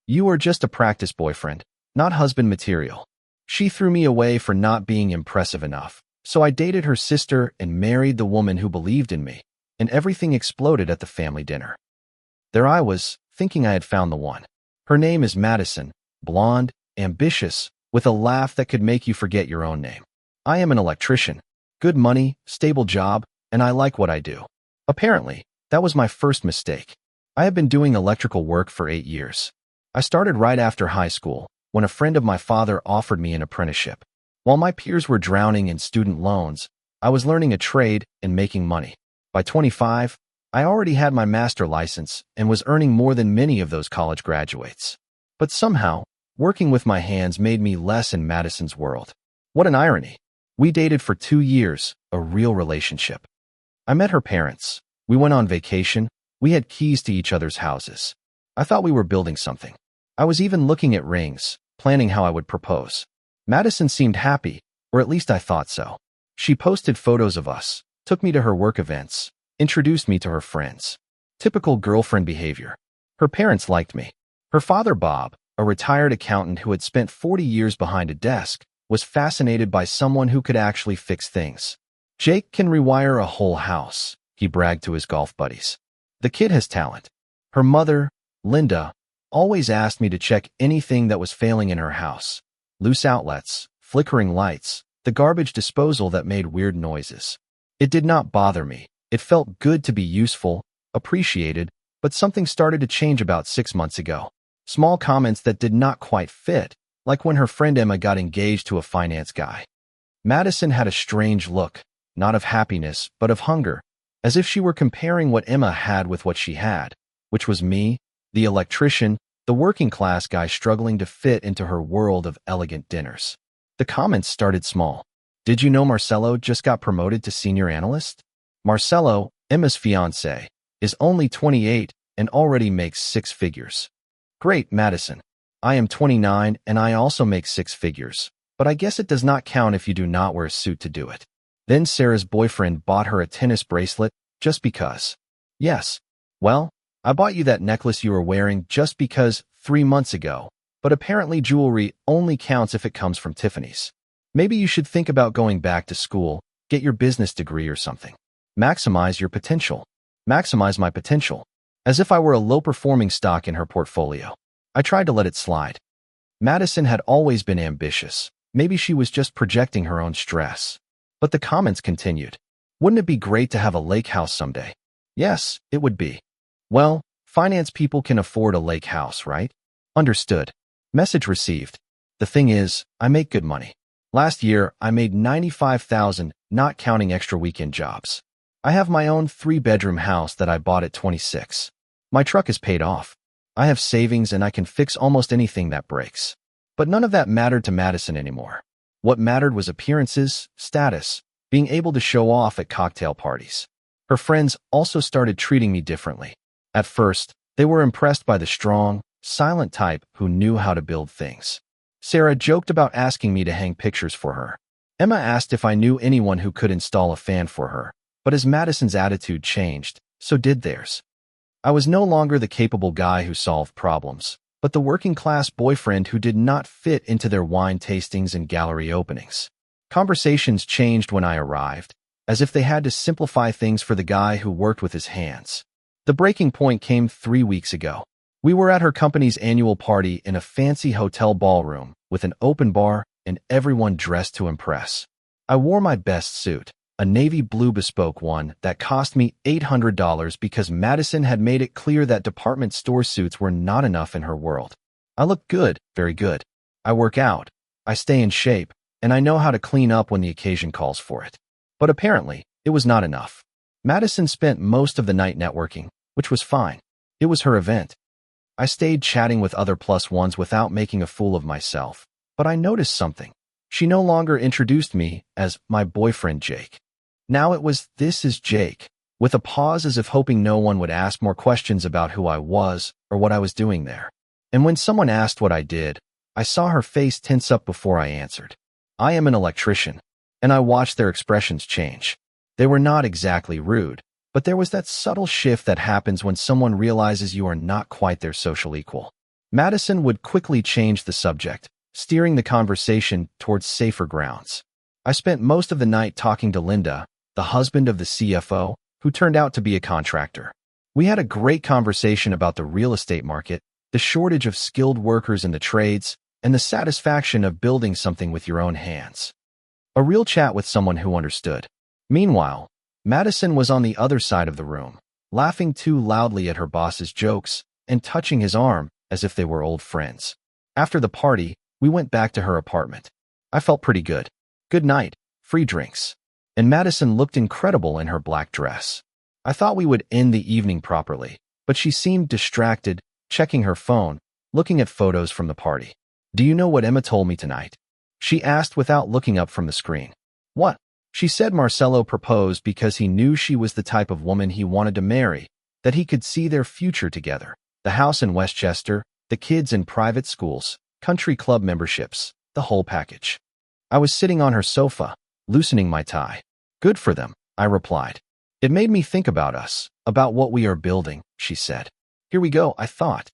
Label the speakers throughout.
Speaker 1: You are just a practice boyfriend, not husband material. She threw me away for not being impressive enough, so I dated her sister and married the woman who believed in me, and everything exploded at the family dinner. There I was, thinking I had found the one. Her name is Madison, blonde, ambitious, with a laugh that could make you forget your own name. I am an electrician, good money, stable job, and I like what I do. Apparently, that was my first mistake. I have been doing electrical work for 8 years. I started right after high school, when a friend of my father offered me an apprenticeship. While my peers were drowning in student loans, I was learning a trade and making money. By 25, I already had my master license and was earning more than many of those college graduates. But somehow, working with my hands made me less in Madison's world. What an irony. We dated for 2 years, a real relationship. I met her parents. We went on vacation. We had keys to each other's houses. I thought we were building something. I was even looking at rings, planning how I would propose. Madison seemed happy, or at least I thought so. She posted photos of us, took me to her work events, introduced me to her friends. Typical girlfriend behavior. Her parents liked me. Her father, Bob, a retired accountant who had spent 40 years behind a desk, was fascinated by someone who could actually fix things. Jake can rewire a whole house, he bragged to his golf buddies. The kid has talent. Her mother, Linda, always asked me to check anything that was failing in her house. Loose outlets, flickering lights, the garbage disposal that made weird noises. It did not bother me. It felt good to be useful, appreciated, but something started to change about 6 months ago. Small comments that did not quite fit, like when her friend Emma got engaged to a finance guy. Madison had a strange look, not of happiness, but of hunger, as if she were comparing what Emma had with what she had, which was me, the electrician, the working-class guy struggling to fit into her world of elegant dinners. The comments started small. Did you know Marcelo just got promoted to senior analyst? Marcelo, Emma's fiancé, is only 28 and already makes 6 figures. Great, Madison. I am 29 and I also make 6 figures, but I guess it does not count if you do not wear a suit to do it. Then Sarah's boyfriend bought her a tennis bracelet just because. Yes, well, I bought you that necklace you were wearing just because 3 months ago, but apparently jewelry only counts if it comes from Tiffany's. Maybe you should think about going back to school, get your business degree or something. Maximize your potential. Maximize my potential. As if I were a low-performing stock in her portfolio. I tried to let it slide. Madison had always been ambitious. Maybe she was just projecting her own stress. But the comments continued. Wouldn't it be great to have a lake house someday? Yes, it would be. Well, finance people can afford a lake house, right? Understood. Message received. The thing is, I make good money. Last year, I made $95,000, not counting extra weekend jobs. I have my own 3-bedroom house that I bought at 26. My truck is paid off. I have savings and I can fix almost anything that breaks. But none of that mattered to Madison anymore. What mattered was appearances, status, being able to show off at cocktail parties. Her friends also started treating me differently. At first, they were impressed by the strong, silent type who knew how to build things. Sarah joked about asking me to hang pictures for her. Emma asked if I knew anyone who could install a fan for her, but as Madison's attitude changed, so did theirs. I was no longer the capable guy who solved problems, but the working-class boyfriend who did not fit into their wine tastings and gallery openings. Conversations changed when I arrived, as if they had to simplify things for the guy who worked with his hands. The breaking point came 3 weeks ago. We were at her company's annual party in a fancy hotel ballroom with an open bar and everyone dressed to impress. I wore my best suit, a navy blue bespoke one that cost me $800 because Madison had made it clear that department store suits were not enough in her world. I look good, very good. I work out, I stay in shape, and I know how to clean up when the occasion calls for it. But apparently, it was not enough. Madison spent most of the night networking, which was fine. It was her event. I stayed chatting with other plus ones without making a fool of myself, but I noticed something. She no longer introduced me as my boyfriend Jake. Now it was, "This is Jake," with a pause as if hoping no one would ask more questions about who I was or what I was doing there. And when someone asked what I did, I saw her face tense up before I answered. I am an electrician, and I watched their expressions change. They were not exactly rude, but there was that subtle shift that happens when someone realizes you are not quite their social equal. Madison would quickly change the subject, steering the conversation towards safer grounds. I spent most of the night talking to Linda, the husband of the CFO, who turned out to be a contractor. We had a great conversation about the real estate market, the shortage of skilled workers in the trades, and the satisfaction of building something with your own hands. A real chat with someone who understood. Meanwhile, Madison was on the other side of the room, laughing too loudly at her boss's jokes and touching his arm as if they were old friends. After the party, we went back to her apartment. I felt pretty good. Good night, free drinks. And Madison looked incredible in her black dress. I thought we would end the evening properly, but she seemed distracted, checking her phone, looking at photos from the party. Do you know what Emma told me tonight? She asked without looking up from the screen. What? She said Marcelo proposed because he knew she was the type of woman he wanted to marry, that he could see their future together. The house in Westchester, the kids in private schools, country club memberships, the whole package. I was sitting on her sofa, loosening my tie. Good for them, I replied. It made me think about us, about what we are building, she said. Here we go, I thought.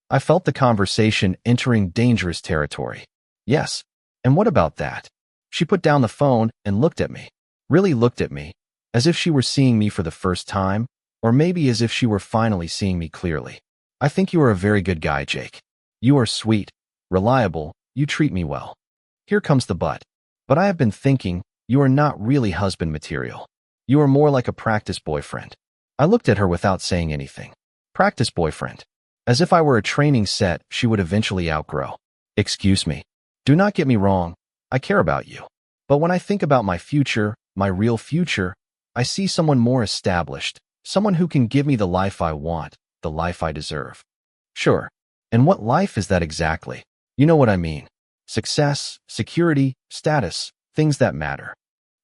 Speaker 1: I felt the conversation entering dangerous territory. Yes, and what about that? She put down the phone and looked at me. Really looked at me, as if she were seeing me for the first time, or maybe as if she were finally seeing me clearly. I think you are a very good guy, Jake. You are sweet, reliable, you treat me well. Here comes the but. But I have been thinking, you are not really husband material. You are more like a practice boyfriend. I looked at her without saying anything. Practice boyfriend. As if I were a training set she would eventually outgrow. Excuse me. Do not get me wrong. I care about you. But when I think about my future, my real future, I see someone more established, someone who can give me the life I want, the life I deserve. Sure. And what life is that exactly? You know what I mean. Success, security, status, things that matter.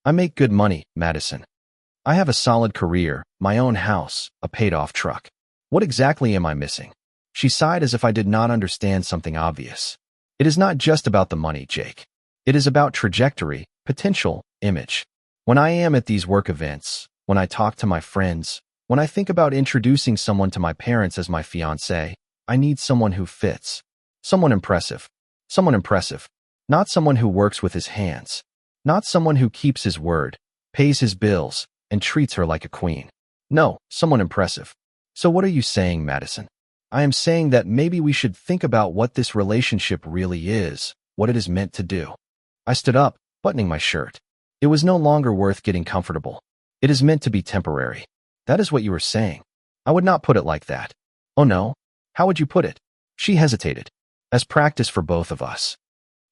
Speaker 1: I make good money, Madison. I have a solid career, my own house, a paid-off truck. What exactly am I missing? She sighed as if I did not understand something obvious. It is not just about the money, Jake. It is about trajectory, potential, image. When I am at these work events, when I talk to my friends, when I think about introducing someone to my parents as my fiancé, I need someone who fits. Someone impressive. Someone impressive. Not someone who works with his hands. Not someone who keeps his word, pays his bills, and treats her like a queen. No, someone impressive. So what are you saying, Madison? I am saying that maybe we should think about what this relationship really is, what it is meant to do. I stood up, buttoning my shirt. It was no longer worth getting comfortable. It is meant to be temporary. That is what you were saying. I would not put it like that. Oh no? How would you put it? She hesitated. As practice for both of us.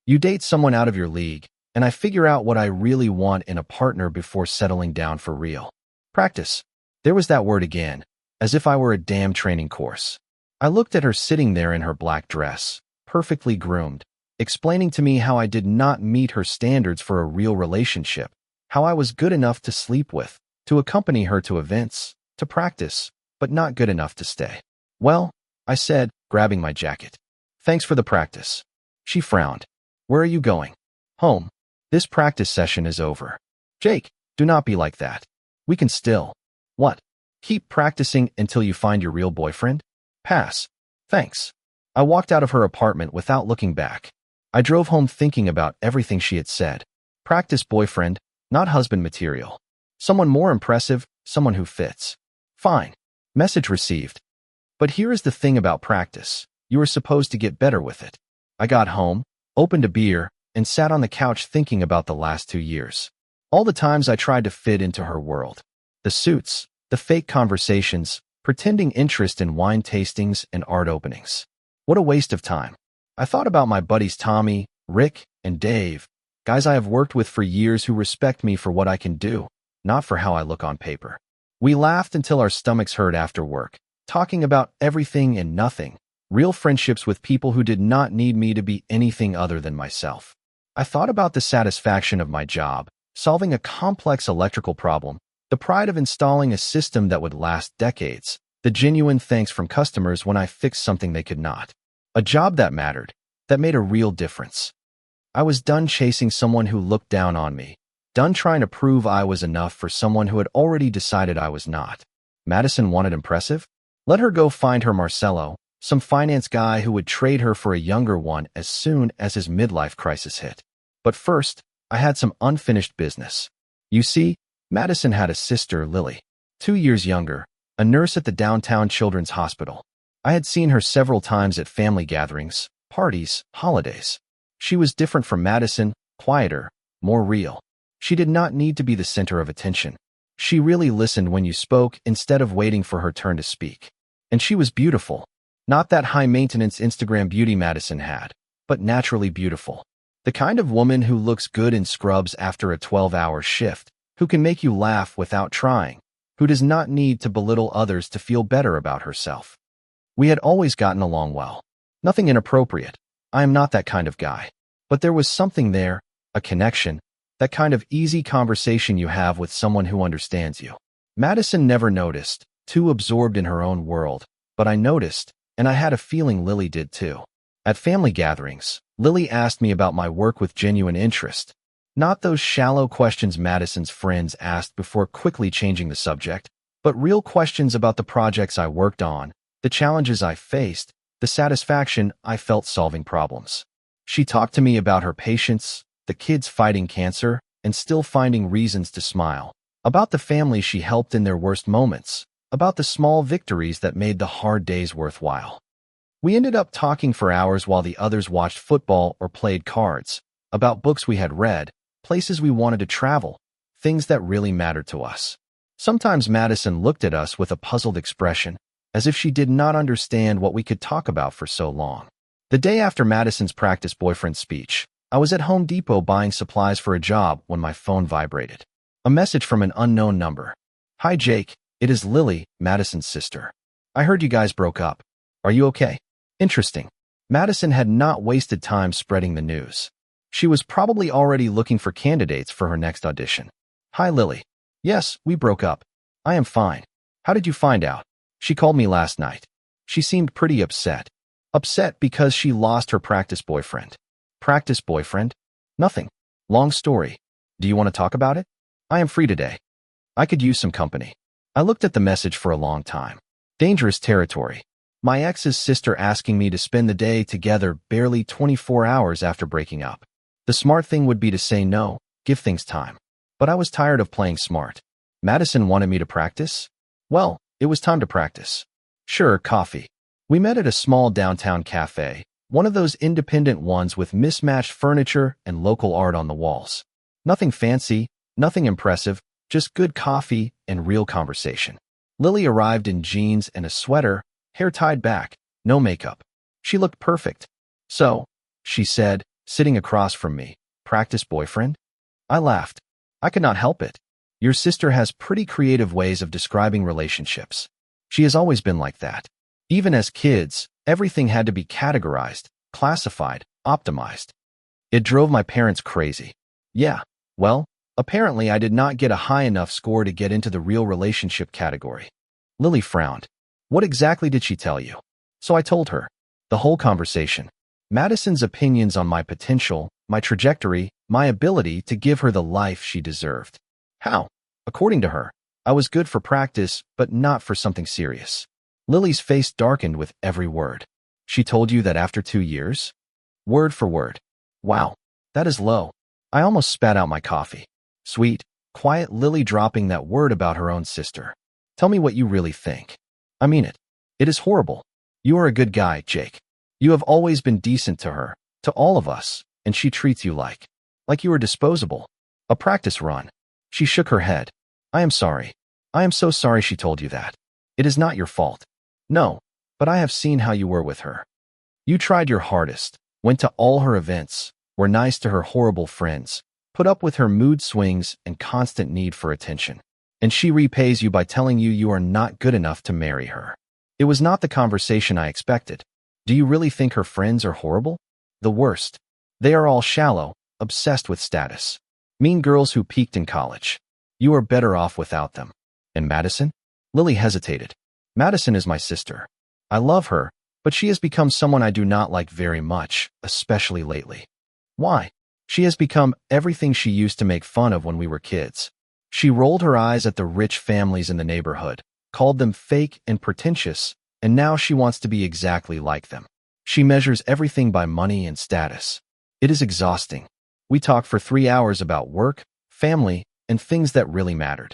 Speaker 1: You date someone out of your league, and I figure out what I really want in a partner before settling down for real. Practice. There was that word again, as if I were a damn training course. I looked at her sitting there in her black dress, perfectly groomed, explaining to me how I did not meet her standards for a real relationship, how I was good enough to sleep with, to accompany her to events, to practice, but not good enough to stay. Well, I said, grabbing my jacket. Thanks for the practice. She frowned. Where are you going? Home. This practice session is over. Jake, do not be like that. We can still. What? Keep practicing until you find your real boyfriend? Pass. Thanks. I walked out of her apartment without looking back. I drove home thinking about everything she had said. Practice boyfriend, not husband material. Someone more impressive, someone who fits. Fine. Message received. But here is the thing about practice. You are supposed to get better with it. I got home, opened a beer, and sat on the couch thinking about the last 2 years. All the times I tried to fit into her world. The suits, the fake conversations, pretending interest in wine tastings and art openings. What a waste of time. I thought about my buddies Tommy, Rick, and Dave, guys I have worked with for years who respect me for what I can do, not for how I look on paper. We laughed until our stomachs hurt after work, talking about everything and nothing, real friendships with people who did not need me to be anything other than myself. I thought about the satisfaction of my job, solving a complex electrical problem, the pride of installing a system that would last decades, the genuine thanks from customers when I fixed something they could not. A job that mattered, that made a real difference. I was done chasing someone who looked down on me, done trying to prove I was enough for someone who had already decided I was not. Madison wanted impressive? Let her go find her Marcelo, Some finance guy who would trade her for a younger one as soon as his midlife crisis hit. But first, I had some unfinished business. You see, Madison had a sister, Lily, 2 years younger, a nurse at the downtown children's hospital. I had seen her several times at family gatherings, parties, holidays. She was different from Madison, quieter, more real. She did not need to be the center of attention. She really listened when you spoke instead of waiting for her turn to speak. And she was beautiful. Not that high-maintenance Instagram beauty Madison had, but naturally beautiful. The kind of woman who looks good in scrubs after a 12-hour shift, who can make you laugh without trying, who does not need to belittle others to feel better about herself. We had always gotten along well. Nothing inappropriate. I am not that kind of guy. But there was something there, a connection, that kind of easy conversation you have with someone who understands you. Madison never noticed, too absorbed in her own world, but I noticed, and I had a feeling Lily did too. At family gatherings, Lily asked me about my work with genuine interest. Not those shallow questions Madison's friends asked before quickly changing the subject, but real questions about the projects I worked on, the challenges I faced, the satisfaction I felt solving problems. She talked to me about her patients, the kids fighting cancer, and still finding reasons to smile, about the families she helped in their worst moments, about the small victories that made the hard days worthwhile. We ended up talking for hours while the others watched football or played cards, about books we had read, places we wanted to travel, things that really mattered to us. Sometimes Madison looked at us with a puzzled expression, as if she did not understand what we could talk about for so long. The day after Madison's practice boyfriend speech, I was at Home Depot buying supplies for a job when my phone vibrated. A message from an unknown number. "Hi Jake, it is Lily, Madison's sister. I heard you guys broke up. Are you okay?" Interesting. Madison had not wasted time spreading the news. She was probably already looking for candidates for her next audition. "Hi Lily. Yes, we broke up. I am fine. How did you find out? She called me last night. She seemed pretty upset. Upset because she lost her practice boyfriend." "Practice boyfriend?" "Nothing. Long story. Do you want to talk about it?" "I am free today. I could use some company." I looked at the message for a long time. Dangerous territory. My ex's sister asking me to spend the day together barely 24 hours after breaking up. The smart thing would be to say no, give things time. But I was tired of playing smart. Madison wanted me to practice? Well, it was time to practice. Sure, coffee. We met at a small downtown cafe, one of those independent ones with mismatched furniture and local art on the walls. Nothing fancy, nothing impressive, just good coffee and real conversation. Lily arrived in jeans and a sweater, hair tied back, no makeup. She looked perfect. "So," she said, sitting across from me, "practice boyfriend?" I laughed. I could not help it. Your sister has pretty creative ways of describing relationships. She has always been like that. Even as kids, everything had to be categorized, classified, optimized. It drove my parents crazy. Yeah, well, apparently I did not get a high enough score to get into the real relationship category. Lily frowned. What exactly did she tell you? So I told her. The whole conversation. Madison's opinions on my potential, my trajectory, my ability to give her the life she deserved. How? According to her, I was good for practice, but not for something serious. Lily's face darkened with every word. She told you that after 2 years? Word for word. Wow, that is low. I almost spat out my coffee. Sweet, quiet Lily dropping that word about her own sister. Tell me what you really think. I mean it. It is horrible. You are a good guy, Jake. You have always been decent to her, to all of us, and she treats you like you are disposable. A practice run. She shook her head. I am sorry. I am so sorry she told you that. It is not your fault. No, but I have seen how you were with her. You tried your hardest, went to all her events, were nice to her horrible friends, put up with her mood swings and constant need for attention. And she repays you by telling you you are not good enough to marry her. It was not the conversation I expected. Do you really think her friends are horrible? The worst. They are all shallow, obsessed with status. Mean girls who peaked in college. You are better off without them. And Madison? Lily hesitated. Madison is my sister. I love her, but she has become someone I do not like very much, especially lately. Why? She has become everything she used to make fun of when we were kids. She rolled her eyes at the rich families in the neighborhood, called them fake and pretentious, and now she wants to be exactly like them. She measures everything by money and status. It is exhausting. We talked for 3 hours about work, family, and things that really mattered.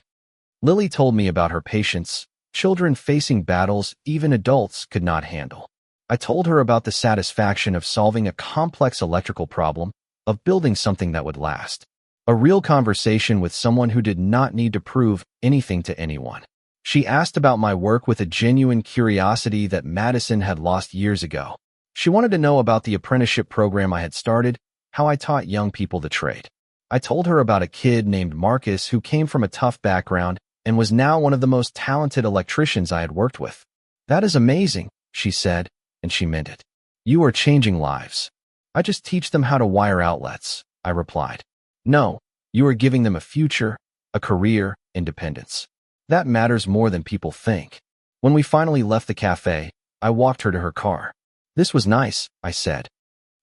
Speaker 1: Lily told me about her patients, children facing battles even adults could not handle. I told her about the satisfaction of solving a complex electrical problem, of building something that would last. A real conversation with someone who did not need to prove anything to anyone. She asked about my work with a genuine curiosity that Madison had lost years ago. She wanted to know about the apprenticeship program I had started, how I taught young people the trade. I told her about a kid named Marcus who came from a tough background and was now one of the most talented electricians I had worked with. "That is amazing," she said, and she meant it. "You are changing lives." "I just teach them how to wire outlets," I replied. "No, you are giving them a future, a career, independence. That matters more than people think." When we finally left the cafe, I walked her to her car. "This was nice," I said.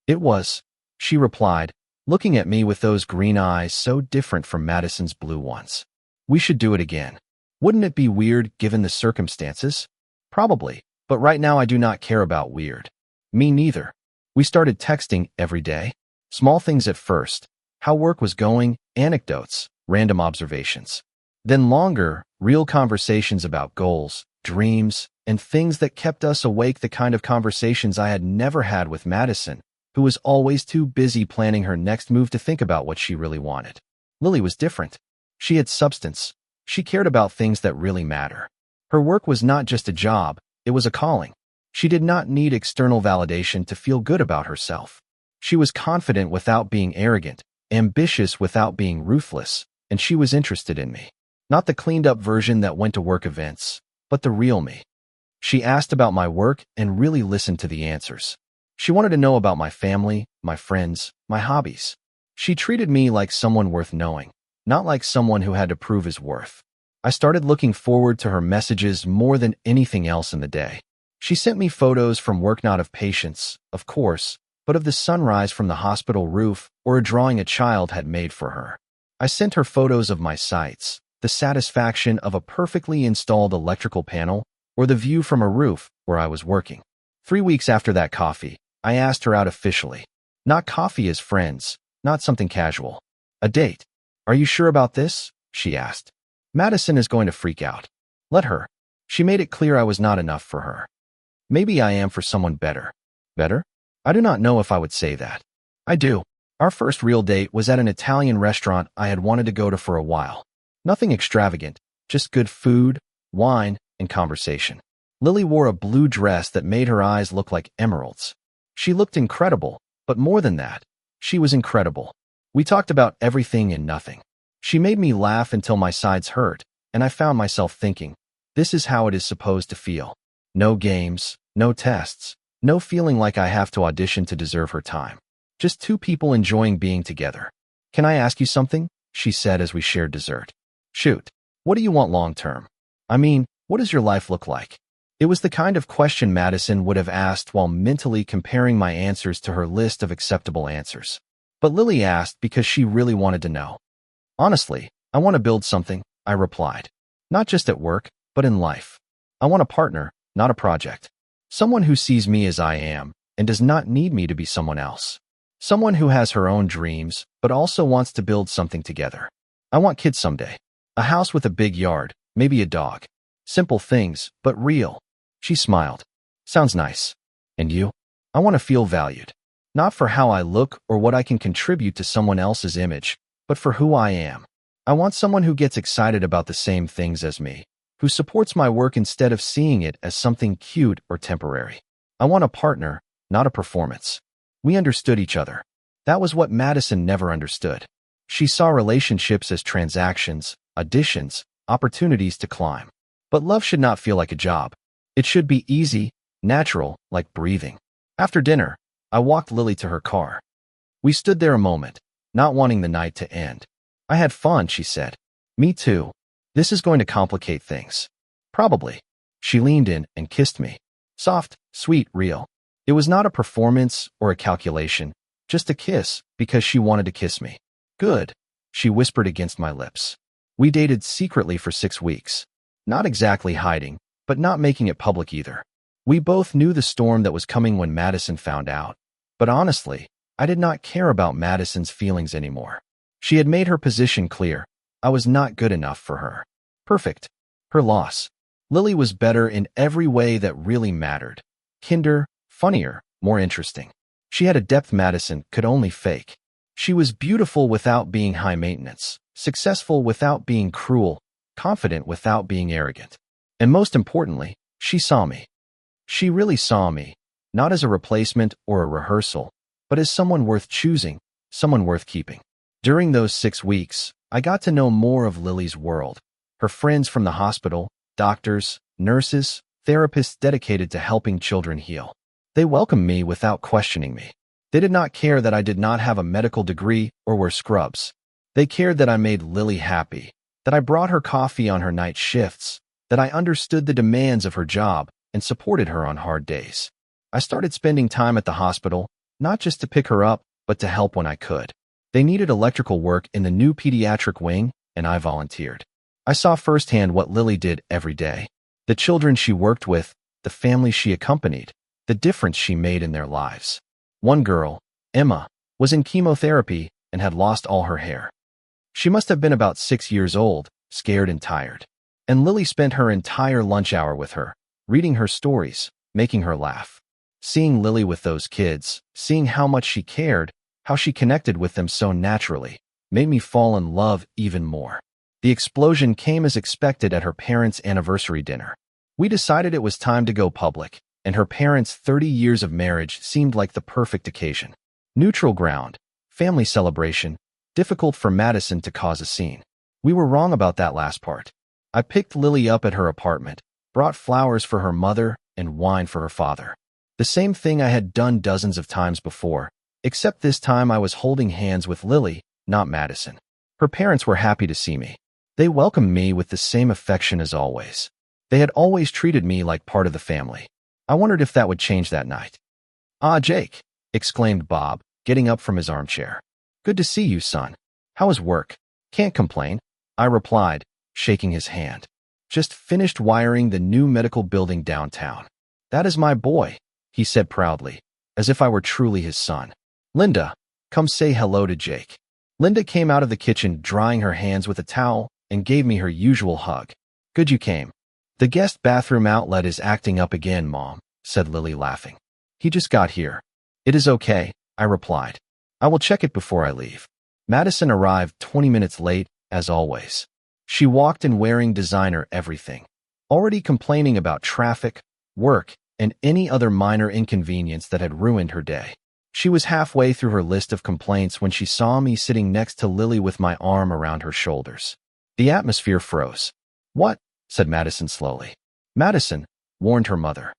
Speaker 1: "It was," she replied, looking at me with those green eyes so different from Madison's blue ones. "We should do it again." "Wouldn't it be weird given the circumstances?" "Probably, but right now I do not care about weird." "Me neither." We started texting every day. Small things at first, how work was going, anecdotes, random observations. Then longer, real conversations about goals, dreams, and things that kept us awake, the kind of conversations I had never had with Madison, who was always too busy planning her next move to think about what she really wanted. Lily was different. She had substance. She cared about things that really matter. Her work was not just a job, it was a calling. She did not need external validation to feel good about herself. She was confident without being arrogant, ambitious without being ruthless, and she was interested in me. Not the cleaned-up version that went to work events, but the real me. She asked about my work and really listened to the answers. She wanted to know about my family, my friends, my hobbies. She treated me like someone worth knowing, not like someone who had to prove his worth. I started looking forward to her messages more than anything else in the day. She sent me photos from work, not of patients, of course, but of the sunrise from the hospital roof or a drawing a child had made for her. I sent her photos of my sights, the satisfaction of a perfectly installed electrical panel, or the view from a roof where I was working. 3 weeks after that coffee, I asked her out officially. Not coffee as friends, not something casual. A date. "Are you sure about this?" she asked. "Madison is going to freak out." "Let her." She made it clear I was not enough for her. "Maybe I am for someone better." "Better?" I do not know if I would say that. I do. Our first real date was at an Italian restaurant I had wanted to go to for a while. Nothing extravagant, just good food, wine, and conversation. Lily wore a blue dress that made her eyes look like emeralds. She looked incredible, but more than that, she was incredible. We talked about everything and nothing. She made me laugh until my sides hurt, and I found myself thinking, this is how it is supposed to feel. No games, no tests, no feeling like I have to audition to deserve her time. Just two people enjoying being together. "Can I ask you something?" she said as we shared dessert. "Shoot. What do you want long term? I mean, what does your life look like?" It was the kind of question Madison would have asked while mentally comparing my answers to her list of acceptable answers. But Lily asked because she really wanted to know. "Honestly, I want to build something," I replied. "Not just at work, but in life. I want a partner, not a project. Someone who sees me as I am and does not need me to be someone else. Someone who has her own dreams, but also wants to build something together. I want kids someday. A house with a big yard, maybe a dog. Simple things, but real." She smiled. "Sounds nice. And you?" "I want to feel valued. Not for how I look or what I can contribute to someone else's image, but for who I am. I want someone who gets excited about the same things as me, who supports my work instead of seeing it as something cute or temporary. I want a partner, not a performance." We understood each other. That was what Madison never understood. She saw relationships as transactions, auditions, opportunities to climb. But love should not feel like a job. It should be easy, natural, like breathing. After dinner, I walked Lily to her car. We stood there a moment, not wanting the night to end. "I had fun," she said. "Me too. This is going to complicate things." "Probably." She leaned in and kissed me. Soft, sweet, real. It was not a performance or a calculation, just a kiss because she wanted to kiss me. "Good," she whispered against my lips. We dated secretly for 6 weeks. Not exactly hiding, but not making it public either. We both knew the storm that was coming when Madison found out. But honestly, I did not care about Madison's feelings anymore. She had made her position clear. I was not good enough for her. Perfect. Her loss. Lily was better in every way that really mattered. Kinder, funnier, more interesting. She had a depth Madison could only fake. She was beautiful without being high maintenance, successful without being cruel, confident without being arrogant. And most importantly, she saw me. She really saw me, not as a replacement or a rehearsal, but as someone worth choosing, someone worth keeping. During those 6 weeks, I got to know more of Lily's world. Her friends from the hospital, doctors, nurses, therapists dedicated to helping children heal. They welcomed me without questioning me. They did not care that I did not have a medical degree or wear scrubs. They cared that I made Lily happy, that I brought her coffee on her night shifts, that I understood the demands of her job and supported her on hard days. I started spending time at the hospital, not just to pick her up, but to help when I could. They needed electrical work in the new pediatric wing, and I volunteered. I saw firsthand what Lily did every day. The children she worked with, the families she accompanied, the difference she made in their lives. One girl, Emma, was in chemotherapy and had lost all her hair. She must have been about 6 years old, scared and tired. And Lily spent her entire lunch hour with her, reading her stories, making her laugh. Seeing Lily with those kids, seeing how much she cared, how she connected with them so naturally, made me fall in love even more. The explosion came as expected at her parents' anniversary dinner. We decided it was time to go public, and her parents' 30 years of marriage seemed like the perfect occasion. Neutral ground, family celebration, difficult for Madison to cause a scene. We were wrong about that last part. I picked Lily up at her apartment, brought flowers for her mother and wine for her father. The same thing I had done dozens of times before, except this time I was holding hands with Lily, not Madison. Her parents were happy to see me. They welcomed me with the same affection as always. They had always treated me like part of the family. I wondered if that would change that night. "Ah, Jake," exclaimed Bob, getting up from his armchair. "Good to see you, son. How is work?" "Can't complain," I replied, shaking his hand. "Just finished wiring the new medical building downtown." "That is my boy," he said proudly, as if I were truly his son. "Linda, come say hello to Jake." Linda came out of the kitchen drying her hands with a towel and gave me her usual hug. "Good you came." "The guest bathroom outlet is acting up again, Mom," said Lily, laughing. "He just got here." "It is okay," I replied. "I will check it before I leave." Madison arrived 20 minutes late, as always. She walked in wearing designer everything, already complaining about traffic, work, and any other minor inconvenience that had ruined her day. She was halfway through her list of complaints when she saw me sitting next to Lily with my arm around her shoulders. The atmosphere froze. "What?" said Madison slowly. "Madison," warned her mother.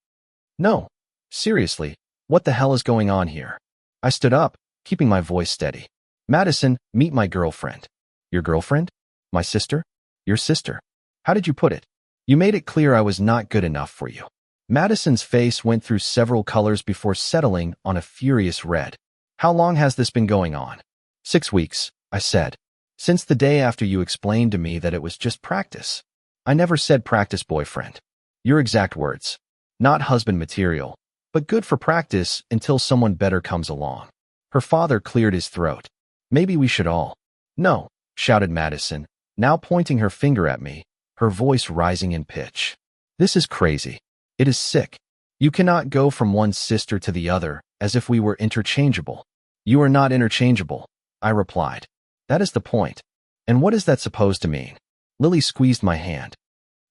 Speaker 1: "No. Seriously, what the hell is going on here?" I stood up, keeping my voice steady. "Madison, meet my girlfriend." "Your girlfriend? My sister? Your sister? How did you put it? You made it clear I was not good enough for you." Madison's face went through several colors before settling on a furious red. "How long has this been going on?" 6 weeks, I said. "Since the day after you explained to me that it was just practice." "I never said practice, boyfriend." "Your exact words. Not husband material, but good for practice until someone better comes along." Her father cleared his throat. "Maybe we should all." "No," shouted Madison, now pointing her finger at me, her voice rising in pitch. "This is crazy. It is sick. You cannot go from one sister to the other as if we were interchangeable." "You are not interchangeable," I replied. "That is the point. And what is that supposed to mean?" Lily squeezed my hand.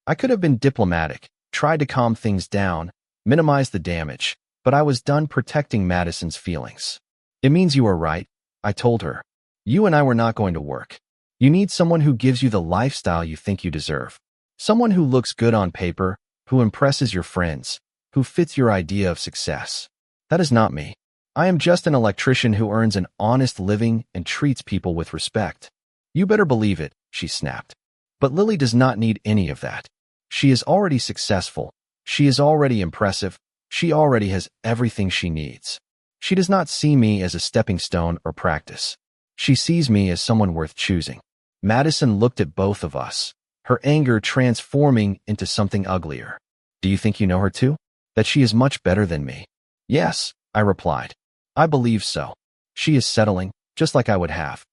Speaker 1: I could have been diplomatic, tried to calm things down, minimize the damage, but I was done protecting Madison's feelings. "It means you are right," I told her. "You and I were not going to work. You need someone who gives you the lifestyle you think you deserve. Someone who looks good on paper, who impresses your friends, who fits your idea of success. That is not me. I am just an electrician who earns an honest living and treats people with respect." "You better believe it," she snapped. "But Lily does not need any of that. She is already successful. She is already impressive. She already has everything she needs. She does not see me as a stepping stone or practice. She sees me as someone worth choosing." Madison looked at both of us, her anger transforming into something uglier. "Do you think you know her too?" That she is much better than me. Yes, I replied. I believe so. She is settling, just like I would have.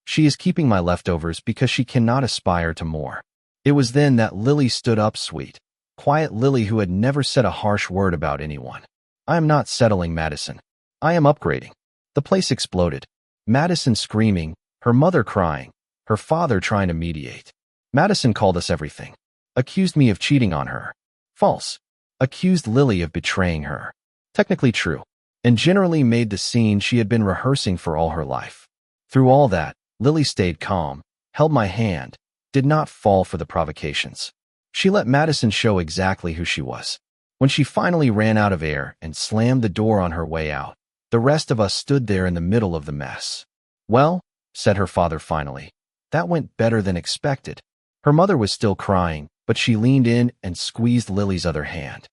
Speaker 1: She is keeping my leftovers because she cannot aspire to more. It was then that Lily stood up, sweet, quiet Lily who had never said a harsh word about anyone. I am not settling, Madison. I am upgrading. The place exploded. Madison screaming, her mother crying, her father trying to mediate. Madison called us everything. Accused me of cheating on her. False. Accused Lily of betraying her. Technically true. And generally made the scene she had been rehearsing for all her life. Through all that, Lily stayed calm, held my hand, did not fall for the provocations. She let Madison show exactly who she was. When she finally ran out of air and slammed the door on her way out, the rest of us stood there in the middle of the mess. Well, said her father finally, that went better than expected. Her mother was still crying, but she leaned in and squeezed Lily's other hand.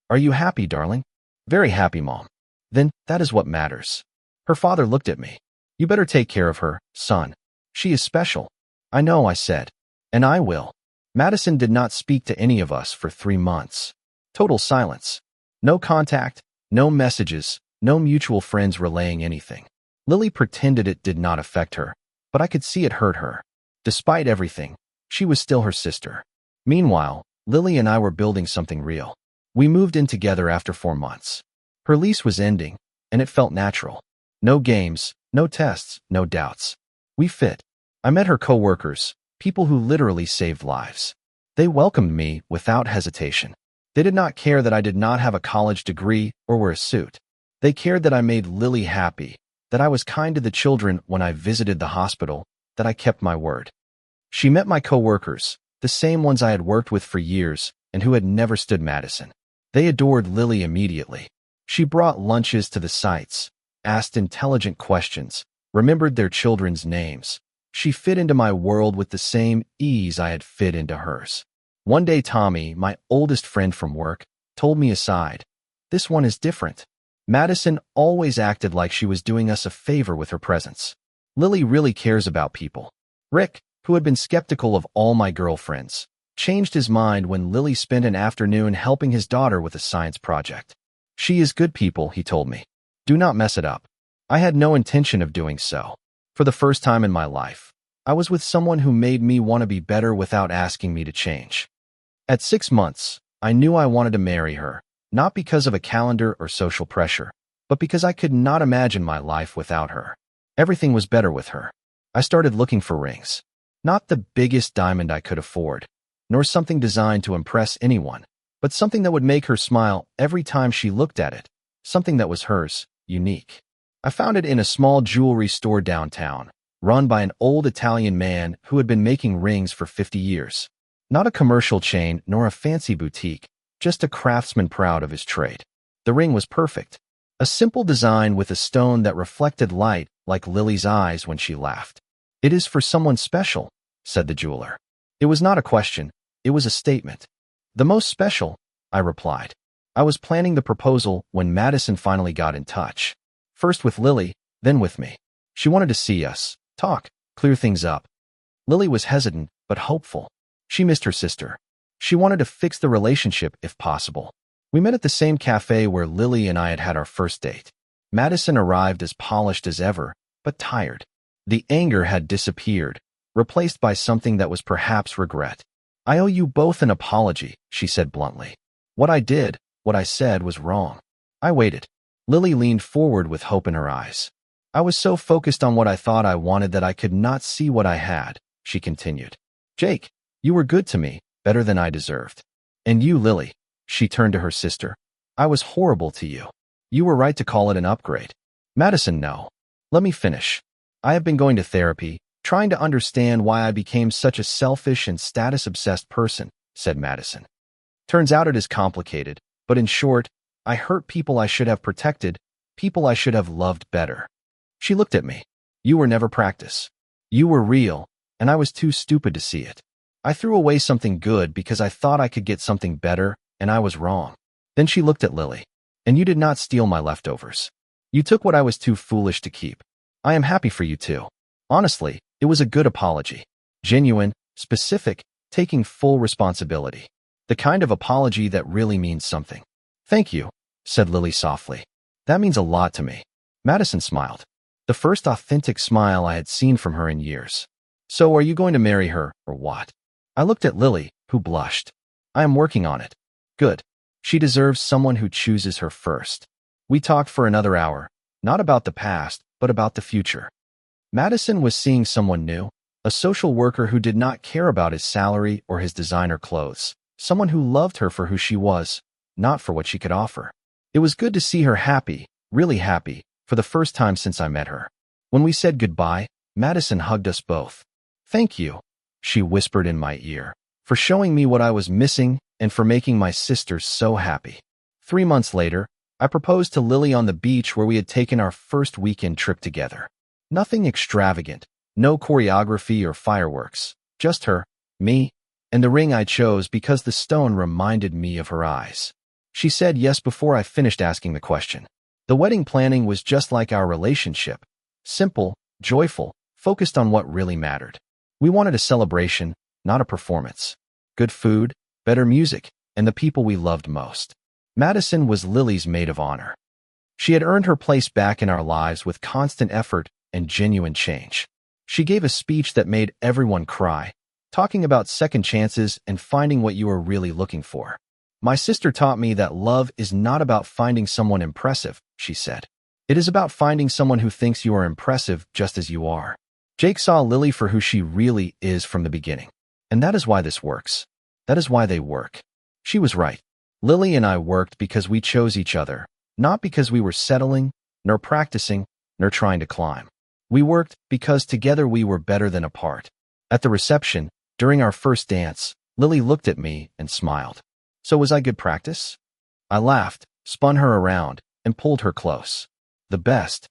Speaker 1: Are you happy, darling? Very happy, Mom. Then that is what matters. Her father looked at me. You better take care of her, son. She is special. I know, I said. And I will. Madison did not speak to any of us for 3 months. Total silence. No contact, no messages, no mutual friends relaying anything. Lily pretended it did not affect her, but I could see it hurt her. Despite everything, she was still her sister. Meanwhile, Lily and I were building something real. We moved in together after 4 months. Her lease was ending, and it felt natural. No games, no tests, no doubts. We fit. I met her co-workers, people who literally saved lives. They welcomed me without hesitation. They did not care that I did not have a college degree or wear a suit. They cared that I made Lily happy, that I was kind to the children when I visited the hospital, that I kept my word. She met my co-workers, the same ones I had worked with for years and who had never stood Madison. They adored Lily immediately. She brought lunches to the sites, asked intelligent questions, remembered their children's names. She fit into my world with the same ease I had fit into hers. One day Tommy, my oldest friend from work, told me aside, "This one is different." Madison always acted like she was doing us a favor with her presence. Lily really cares about people. Rick, who had been skeptical of all my girlfriends, changed his mind when Lily spent an afternoon helping his daughter with a science project. She is good people, he told me. Do not mess it up. I had no intention of doing so. For the first time in my life, I was with someone who made me want to be better without asking me to change. At 6 months, I knew I wanted to marry her, not because of a calendar or social pressure, but because I could not imagine my life without her. Everything was better with her. I started looking for rings. Not the biggest diamond I could afford, nor something designed to impress anyone, but something that would make her smile every time she looked at it, something that was hers, unique. I found it in a small jewelry store downtown, run by an old Italian man who had been making rings for 50 years. Not a commercial chain nor a fancy boutique, just a craftsman proud of his trade. The ring was perfect. A simple design with a stone that reflected light like Lily's eyes when she laughed. It is for someone special, said the jeweler. It was not a question, it was a statement. The most special, I replied. I was planning the proposal when Madison finally got in touch. First with Lily, then with me. She wanted to see us, talk, clear things up. Lily was hesitant, but hopeful. She missed her sister. She wanted to fix the relationship if possible. We met at the same cafe where Lily and I had had our first date. Madison arrived as polished as ever, but tired. The anger had disappeared, replaced by something that was perhaps regret. I owe you both an apology, she said bluntly. What I did, what I said was wrong. I waited. Lily leaned forward with hope in her eyes. I was so focused on what I thought I wanted that I could not see what I had, she continued. Jake, you were good to me, better than I deserved. And you, Lily, she turned to her sister. I was horrible to you. You were right to call it an upgrade. Madison, no. Let me finish. I have been going to therapy, trying to understand why I became such a selfish and status-obsessed person, said Madison. Turns out it is complicated, but in short, I hurt people I should have protected, people I should have loved better. She looked at me. You were never practice. You were real, and I was too stupid to see it. I threw away something good because I thought I could get something better, and I was wrong. Then she looked at Lily. And you did not steal my leftovers. You took what I was too foolish to keep. I am happy for you too. Honestly, it was a good apology. Genuine, specific, taking full responsibility. The kind of apology that really means something. Thank you, said Lily softly. That means a lot to me. Madison smiled. The first authentic smile I had seen from her in years. So are you going to marry her, or what? I looked at Lily, who blushed. I am working on it. Good. She deserves someone who chooses her first. We talked for another hour, not about the past, but about the future. Madison was seeing someone new, a social worker who did not care about his salary or his designer clothes, someone who loved her for who she was, not for what she could offer. It was good to see her happy, really happy, for the first time since I met her. When we said goodbye, Madison hugged us both. Thank you, she whispered in my ear, for showing me what I was missing and for making my sister so happy. 3 months later, I proposed to Lily on the beach where we had taken our first weekend trip together. Nothing extravagant, no choreography or fireworks, just her, me, and the ring I chose because the stone reminded me of her eyes. She said yes before I finished asking the question. The wedding planning was just like our relationship. Simple, joyful, focused on what really mattered. We wanted a celebration, not a performance. Good food, better music, and the people we loved most. Madison was Lily's maid of honor. She had earned her place back in our lives with constant effort and genuine change. She gave a speech that made everyone cry, talking about second chances and finding what you are really looking for. My sister taught me that love is not about finding someone impressive, she said. It is about finding someone who thinks you are impressive just as you are. Jake saw Lily for who she really is from the beginning. And that is why this works. That is why they work. She was right. Lily and I worked because we chose each other, not because we were settling, nor practicing, nor trying to climb. We worked because together we were better than apart. At the reception, during our first dance, Lily looked at me and smiled. So was I good practice? I laughed, spun her around, and pulled her close. The best.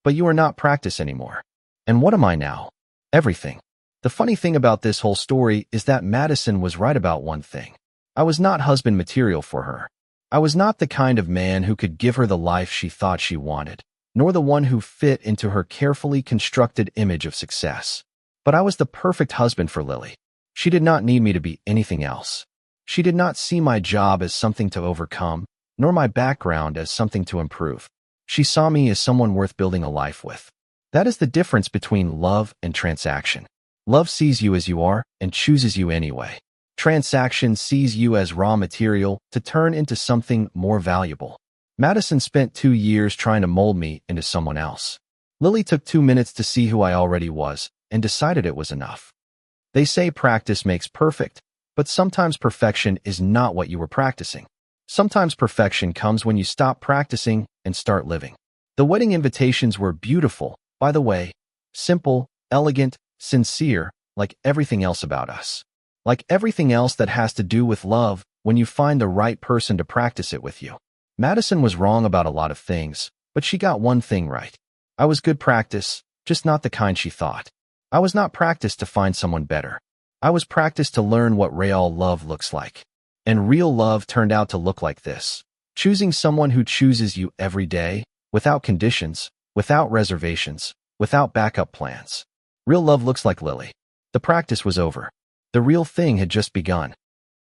Speaker 1: But you are not practice anymore. And what am I now? Everything. The funny thing about this whole story is that Madison was right about one thing. I was not husband material for her. I was not the kind of man who could give her the life she thought she wanted, nor the one who fit into her carefully constructed image of success. But I was the perfect husband for Lily. She did not need me to be anything else. She did not see my job as something to overcome, nor my background as something to improve. She saw me as someone worth building a life with. That is the difference between love and transaction. Love sees you as you are and chooses you anyway. Transaction sees you as raw material to turn into something more valuable. Madison spent 2 years trying to mold me into someone else. Lily took 2 minutes to see who I already was and decided it was enough. They say practice makes perfect, but sometimes perfection is not what you were practicing. Sometimes perfection comes when you stop practicing and start living. The wedding invitations were beautiful, by the way, simple, elegant, sincere, like everything else about us. Like everything else that has to do with love when you find the right person to practice it with you. Madison was wrong about a lot of things, but she got one thing right. I was good practice, just not the kind she thought. I was not practiced to find someone better. I was practiced to learn what real love looks like. And real love turned out to look like this. Choosing someone who chooses you every day, without conditions, without reservations, without backup plans. Real love looks like Lily. The practice was over. The real thing had just begun.